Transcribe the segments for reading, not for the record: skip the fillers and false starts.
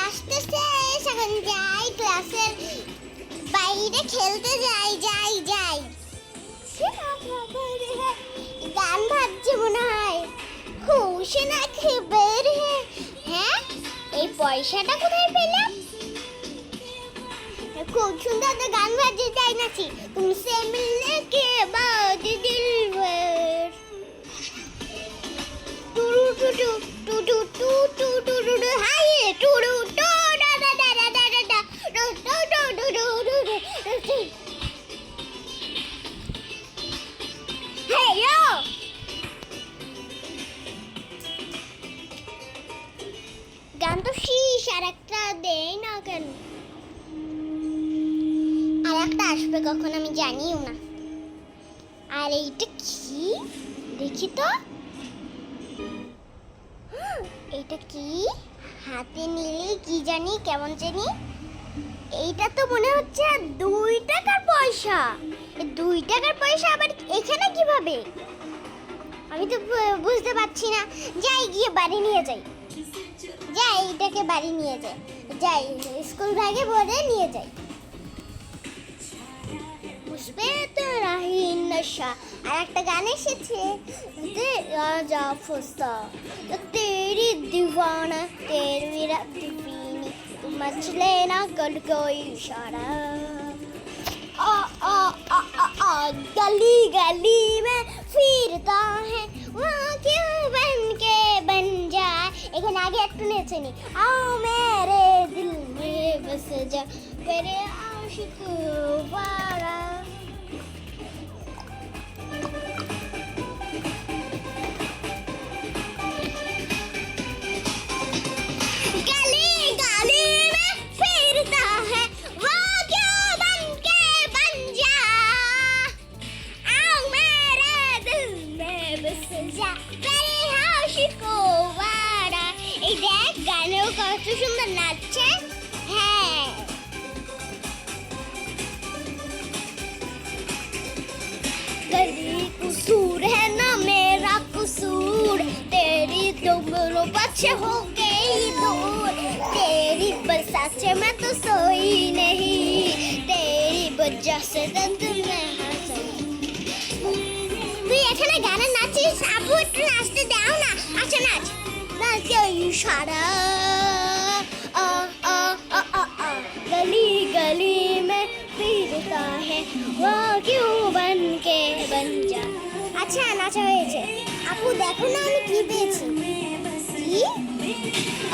আসতেছে, এখন যাই ক্লাসের বাইরে খেলতে যাই। গান বাজছে মনে হয়, খুশি না খবর হ্যাঁ। এই পয়সাটা কোথায় পেলাম? খুব সুন্দর তো গান বাজছে, তাই নাকি? তুমসে মিলনে কে বাদ দিলবার টুরু টুটু টুটু টু টু টু টু টু হাই টুরু টু ডা ডা ডা ডা ডা ডা ডা টু টু টু টু টু টু। হেই ইয়ো, গান তো শেষ, আর একটা দেই না কেন? আর একটা আসবে কখন আমি জানিও না। আর এইটা কি দেখি তো, এটা কি হাতে নিলে কি জানি কেমন জানি। এইটা তো মনে হচ্ছে 2 টাকার পয়সা। 2 টাকার পয়সা আবার এখানে কিভাবে? আমি তো বুঝতে পারছি না। যাই গিয়ে বাড়ি নিয়ে যাই। এটাকে বাড়ি নিয়ে যাই স্কুল ব্যাগে ভরে নিয়ে যাই। মুসবে তো রাহি নশা। আর একটা গান এসেছে, রাজা ফুস্তা তেরি দিওয়ানা তেরি রাত दीवानी समझ लेना कल कोई इशारा। गली गली में फिरता है वहाँ क्यों बन के बन जाए। এখানে আগে একটু নেচে নি। आओ मेरे दिल में बस जा मेरे आशिक वारा। কত সুন্দর নাচছে। হ্যাঁ, गली कसूर है ना मेरा कसूर तेरी दोनों बच्चे हो गई दूर तेरी बरसात से मैं तो सोई नहीं तेरी वजह से दर्द में हंसी। তুই এখানে গানে নাচিস, আপু একটু নাচতে দাও না। আচ্ছা নাচ নাচ ইশারা। गली गली में फिरता है वो क्यों बन के बन जा। আচ্ছা নাচা হয়েছে। আপু দেখো না আমি কি পেয়েছি। কি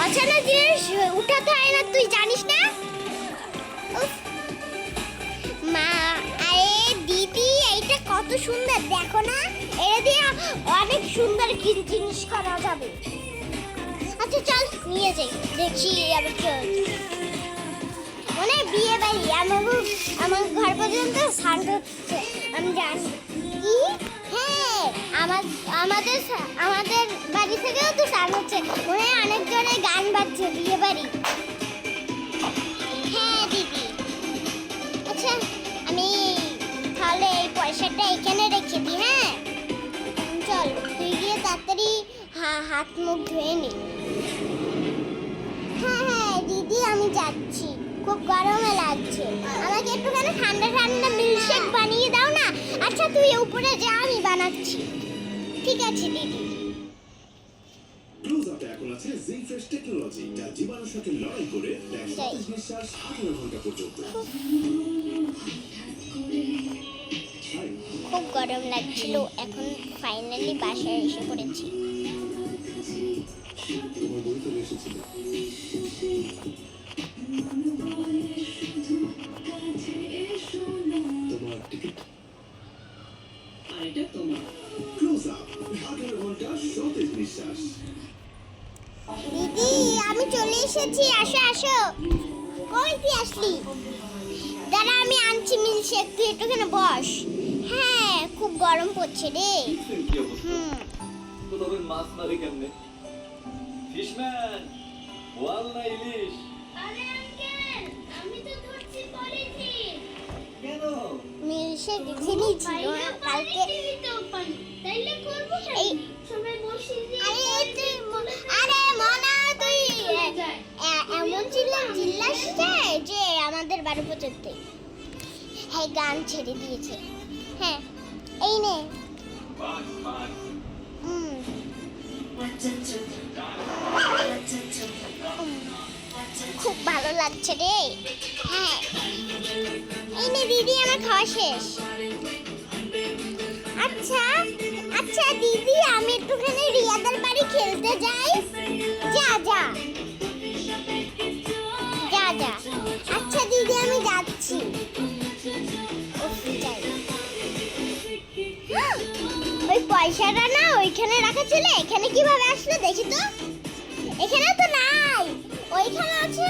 অচেনা জিনিস উঠাতে হয় না, তুই জানিস না? মা আরে দিদি, এইটা কত সুন্দর দেখো না। এটা দিয়ে অনেক সুন্দর জিনিস করা যাবে। আচ্ছা চল নিয়ে যাই, দেখি আবার কি হচ্ছে। মানে বিয়ে বাড়ি আমার ঘর পর্যন্ত সাউন্ড হচ্ছে, আমি জানি। কি হ্যাঁ, আমাদের বাড়ি থেকেও তো সাউন্ড হচ্ছে। মনে হয় অনেক জোরে গান বাজছে বিয়ে বাড়ি। হ্যাঁ দিদি, আচ্ছা আমি তাহলে এই পয়সাটা এখানে রেখে দিই। হ্যাঁ চল, তুই গিয়ে তাড়াতাড়ি হাত মুখ ধুয়ে নি। হ্যাঁ দিদি আমি যাচ্ছি, খুব গরমে লাগছে। আমাকে একটুখানি ঠান্ডা ঠান্ডা মিল্কশেক বানিয়ে দাও না। আচ্ছা তুই উপরে যা, আমি বানাচ্ছি। ঠিক আছে দিদি। ক্লোজআপে এখন আছে জিং ফ্রেশ টেকনোলজি, যা জীবাণুর সাথে লড়াই করে দেয় 27 নিঃশ্বাস 18 ঘন্টা পর্যন্ত। খুব গরম লাগছিল, এখন ফাইনালি বাসায় এসে পড়েছি। তোমার বই তো এসেছিল। তোমার টিকিট এটা তোমার। ক্লোজআপ 18 ঘন্টা 27 নিঃশ্বাস। দিদি আমি চলে এসেছি, আসো আসো। কই তুই আসলি? দাঁড়া আমি আনছি মিল্কশেক, তুই একটুখানে বস। হ্যাঁ খুব গরম পড়ছে রে। তো তবে মাছ মারি কেমনে? ফিশম্যান ওয়াল না ইলিশ? আরে আঙ্কেল আমি তো ধরছি পড়েছি। কেন? মিল্কশেক রেখে ছিল কালকে। তাইলে করব এই সবাই বসে আরে তুই আরে মনা তুই এমন চিল্লাচ্ছে যে আমাদের বাড়ি পর্যন্ত হ্যাঁ গান ছেড়ে দিয়েছে। হ্যাঁ এই নে খুব ভালো লাগছে রে। হ্যাঁ এই নে দিদি আমার খাওয়া শেষ। আচ্ছা আচ্ছা দিদি আমি একটুখানি রিয়াদের বাড়ি খেলতে যাই। যা যা যা যা। আচ্ছা দিদি আমি যাচ্ছি। উফ, যাই। ওই পয়সাটা না ওইখানে রাখা ছিল, এখানে কিভাবে আসলো দেখি তো। এখানে তো নাই, ওইখানে আছে।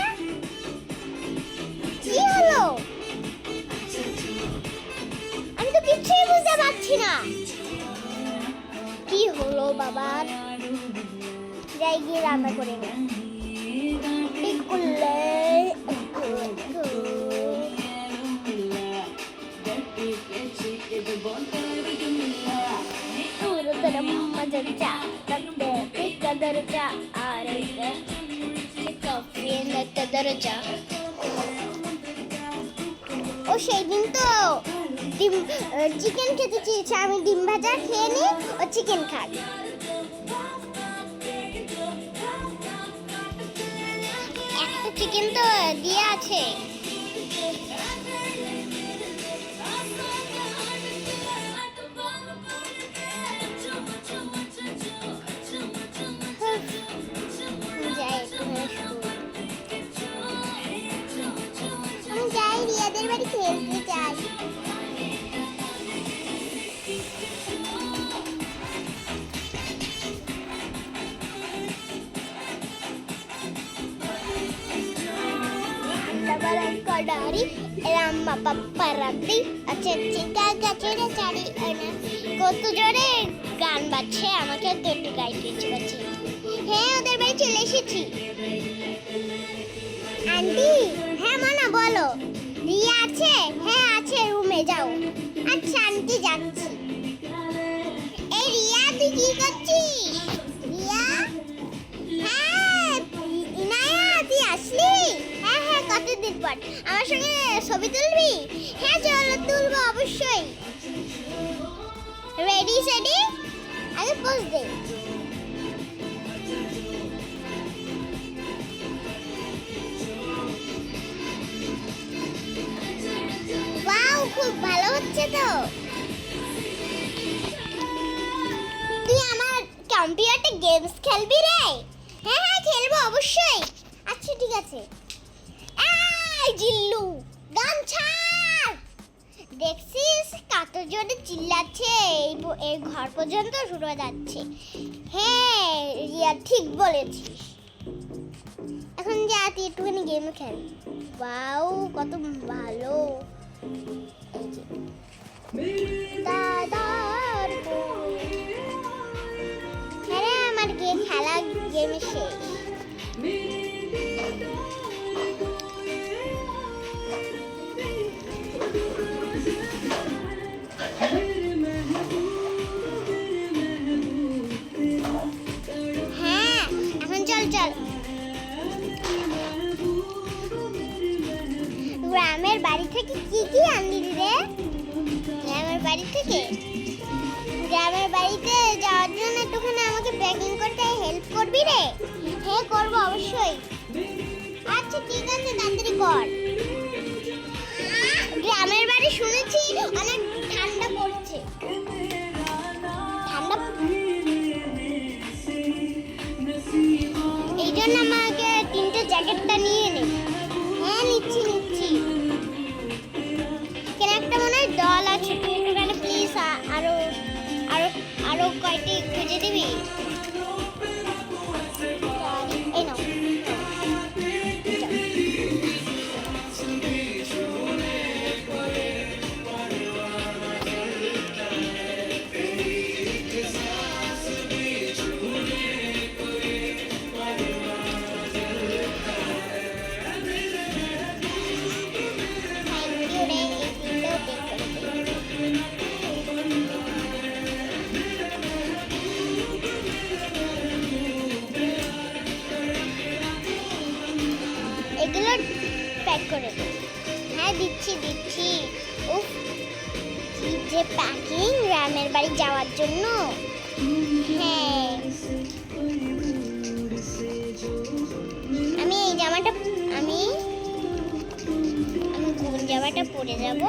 কি হলো আমি তো কিছুই বুঝতে পারছি না। কি হলো বাবার? যাই গিয়ে রান্না করে নে। ও সেই দিন তো ডিম চিকেন খেতে চেয়েছে, আমি ডিম ভাজা খেয়ে নি, ও চিকেন খাই। একটা চিকেন তো দিয়ে আছে। আমি যাই রিয়াদের বাড়ি খেলতে চাই। Dari Rama Papa Rabbi আচ্ছা চিকা গাছের চারি কত জোরে গান বাজছে, আমাকে তো একটু গাইতে ইচ্ছে করছে। হ্যাঁ ওদের বাড়ি চলে এসেছি। আন্টি হ্যাঁ মানা বলো, রিয়া আছে? হ্যাঁ আছে, রুমে যাও। আচ্ছা আন্টি যাচ্ছি। এই রিয়া তুই কি করছিস? রিয়া হ্যাঁ ইনায়া তুই আসলি? হ্যাঁ হ্যাঁ কতদিন পর আমার সঙ্গে ছবি তুলবি? হ্যাঁ চলো তুলবো অবশ্যই। রেডি সেডি আগে পোজ দে। ওয়াও খুব ভালো হচ্ছে তো। তুই আমার কম্পিউটারে গেমস খেলবি রে? হ্যাঁ হ্যাঁ খেলবো অবশ্যই। আচ্ছা ঠিক আছে। এই জিল্লু গান ছাড়। দেখছিস কত জোরে চিল্লাচ্ছে, এই ঘর পর্যন্ত শুরু হয়ে যাচ্ছে। হ্যাঁ রিয়া ঠিক বলেছিস। এখন যা তুই একটুখানি গেম খেল। ওয়াও কত ভালো। এই যে দাদার হ্যাঁ আমার খেলা গেম শেষ। হ্যাঁ এখন চল চল। গ্রামের বাড়ি থেকে কি কি আনলি রে? গ্রামের বাড়ি থেকে গ্রামের বাড়িতে যাওয়ার জন্য একটুখানি আমাকে প্যাকিং করতে হেল্প করবি রে? হ্যাঁ করবো অবশ্যই। আচ্ছা ঠিক আছে তাড়াতাড়ি কর। গ্রামের বাড়ি শুনেছি অনেক ঠান্ডা পড়ছে। ঠান্ডা এই জন্য আমাকে 3টে জ্যাকেটটা নিয়ে নে। হ্যাঁ নিচ্ছি নিচ্ছি। কেন একটা মনে হয় দল আছে, একটুখানি প্লিজ আরো আরো আরো কয়টি খুঁজে দিবি? এই নাও। এগুলো প্যাক করে দে। হ্যাঁ দিচ্ছি দিচ্ছি। উফ কি যে প্যাকিং রামের বাড়ি যাওয়ার জন্য। হ্যাঁ আমি এই জামাটা আমি কোন জামাটা পরে যাব?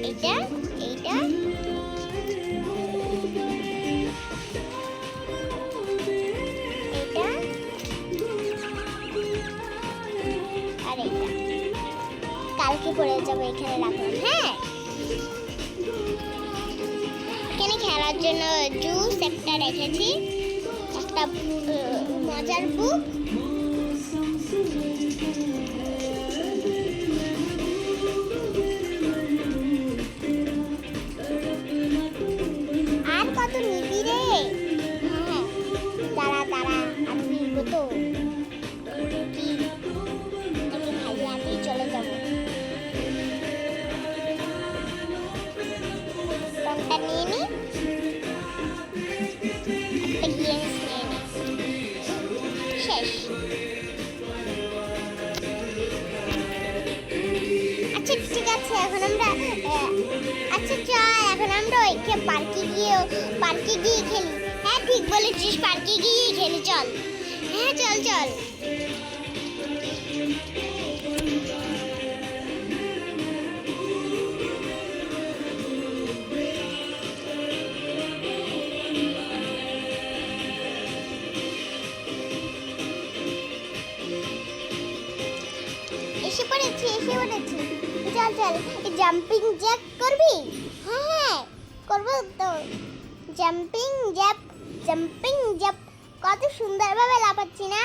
এইটা এইটা এইটা আর এইটা কালকে পরে যাবো। এখানে রাখলাম। হ্যাঁ এখানে খেলার জন্য জুস একটা রেখেছি, একটা মজার বুক, আর কত নিবি রে? হ্যাঁ দাঁড়া দাঁড়া আমি নিবো তো। কি নাকি ভাইয়া আমি চলে যাবো। কোনটা নিয়ে নি? একটা গেমস নিয়ে নি। শেষ। আচ্ছা ঠিক আছে এখন আমরা আচ্ছা চল এখন আমরা ওইকে পার্কে গিয়ে খেলি। হ্যাঁ ঠিক বলেছিস, পার্কে গিয়ে খেলি চল। হ্যাঁ চল চল। এসে পড়েছি চল চল। জাম্পিং জ্যাক করবি? হ্যাঁ করবো তো। জাম্পিং জ্যাপ কত সুন্দরভাবে লাফাচ্ছি না?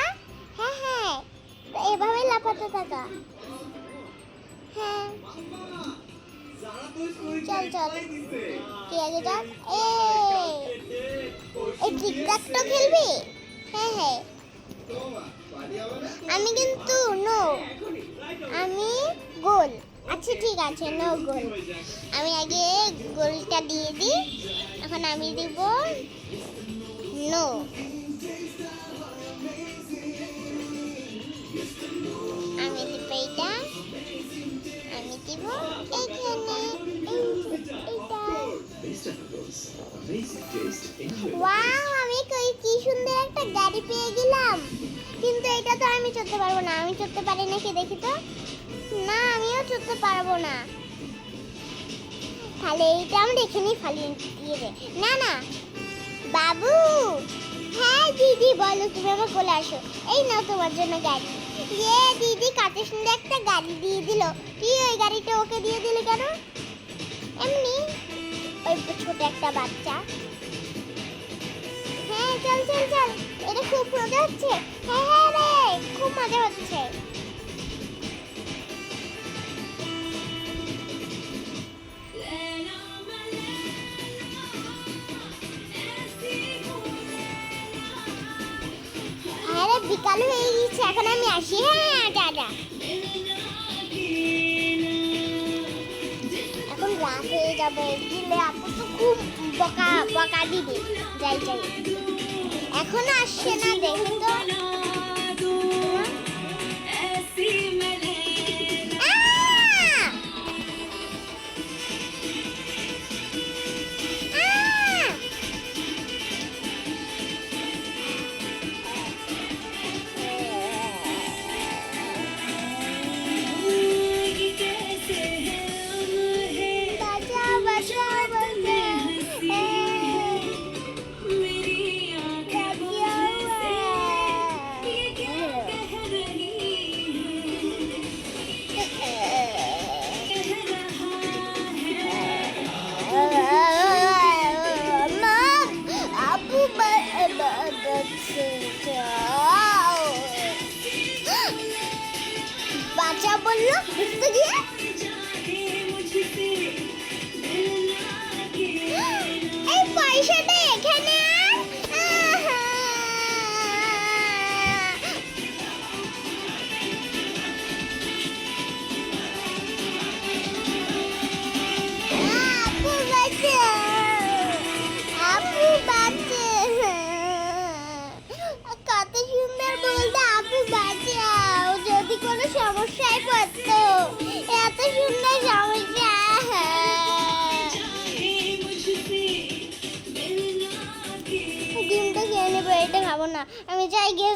হ্যাঁ হ্যাঁ তো এভাবে লাফাতে থাকা। হ্যাঁ চল চল কি আগে চল। এই টিকটকটা খেলবি? হ্যাঁ হ্যাঁ আমি কিন্তু নো, আমি গোল। আচ্ছা ঠিক আছে নো গোল। আমি আগে গোলটা দিয়ে দিই, এখন আমি দিব নো। আমি দিব এইটা, আমি দিব এইখানে এইটা। ওয়াও আমি কি সুন্দর একটা গাড়ি পেয়ে গেলাম। কিন্তু এটা তো আমি চড়তে পারবো না। আমি চড়তে পারি নাকি দেখি তো। না আমিও চড়তে পারবো না। তাহলে এইটা আমরা এখানেই ফালিয়ে দিয়ে দে। না না বাবু। হ্যাঁ দিদি বলো, তুমি আমার কোলে আসো। এই নাও তোমার জন্য গাড়ি। দিদি কত সুন্দর একটা গাড়ি দিয়ে দিল। তুই ওই গাড়িটা ওকে দিয়ে দিলি কেন? এমনি ওই ছোট একটা বাচ্চা। হ্যাঁ চল চল চল, এটা খুব মজা হচ্ছে। হ্যাঁ হ্যাঁ রে খুব মজা হচ্ছে। আরে বিকাল হয়ে গেছে, এখন আমি আসি। হ্যাঁ টাটা। এখন রাত হয়ে যাবে, গেলে আপু তো খুব বকা দিবে। যাই এখন আসছে না দেখে তো। বাচ্চা বললো ঘুরতে গিয়ে এই পয়সাটা এখানে আপু বাঁচাও, কত সুন্দর বলতে আপু বাঁচাও। যদি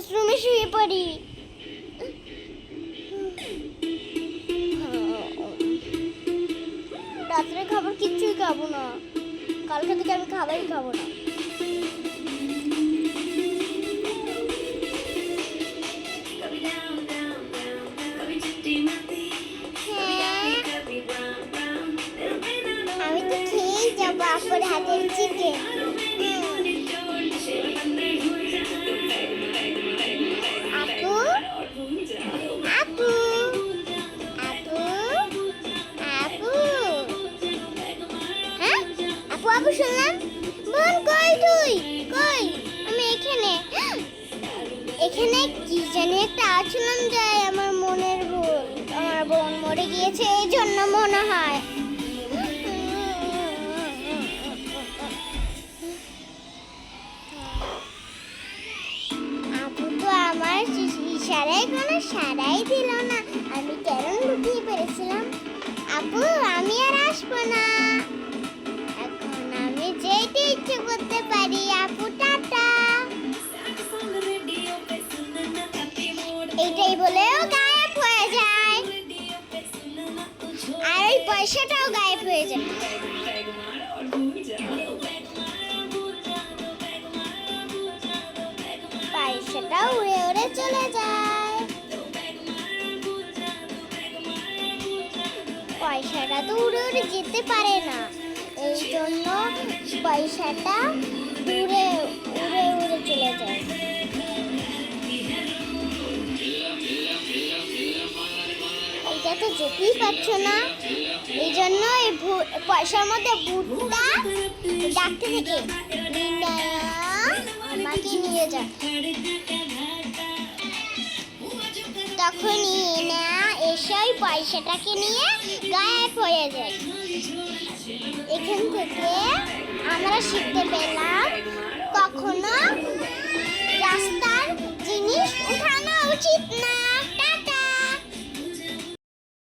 ওয়াশরুমে শুয়ে পড়ি। রাত্রে খাবার কিচ্ছুই খাবো না, কালকে থেকে আমি খাবারই খাবো না। আমি তো খেয়েই যাবো আপুর হাতের চিকেন। আপু আপু আপু আপু, হ্যাঁ আপু আপু শুনলাম। বোন কই তুই? কই? আমি এখানে। এখানে কি জানি একটা আচরণ যায়, আমার মনের ভুল। আমার বোন মরে গিয়েছে এই জন্য মনে হয়। আপু তো আমার ইশারায় কোনো সাড়াই দিল না, আমি কেন লুকিয়ে পড়েছিলাম। আপু আমি আর আসবো না, এখন আমি যেতে ইচ্ছে করতে পারি। আপু টাটা। এইটাই বলেও গায়েব হয়ে যায়, আর ওই পয়সাটাও গায়েব হয়ে যায়। পয়সাটা উড়ে উড়ে চলে যায়। পয়সাটা তো উড়ে উড়ে যেতে পারে না, এই জন্য পয়সাটা উড়ে উড়ে উড়ে চলে যায়। এটা তো যেতেই পারছো না, এই জন্য এই পয়সার মধ্যে ভূতটা ডাকতে থেকে আমাকে নিয়ে যা। তখনই না এসে ওই পয়সাটাকে নিয়ে গায়েব হয়ে যায়। এখান থেকে আমরা শিখতে পেলাম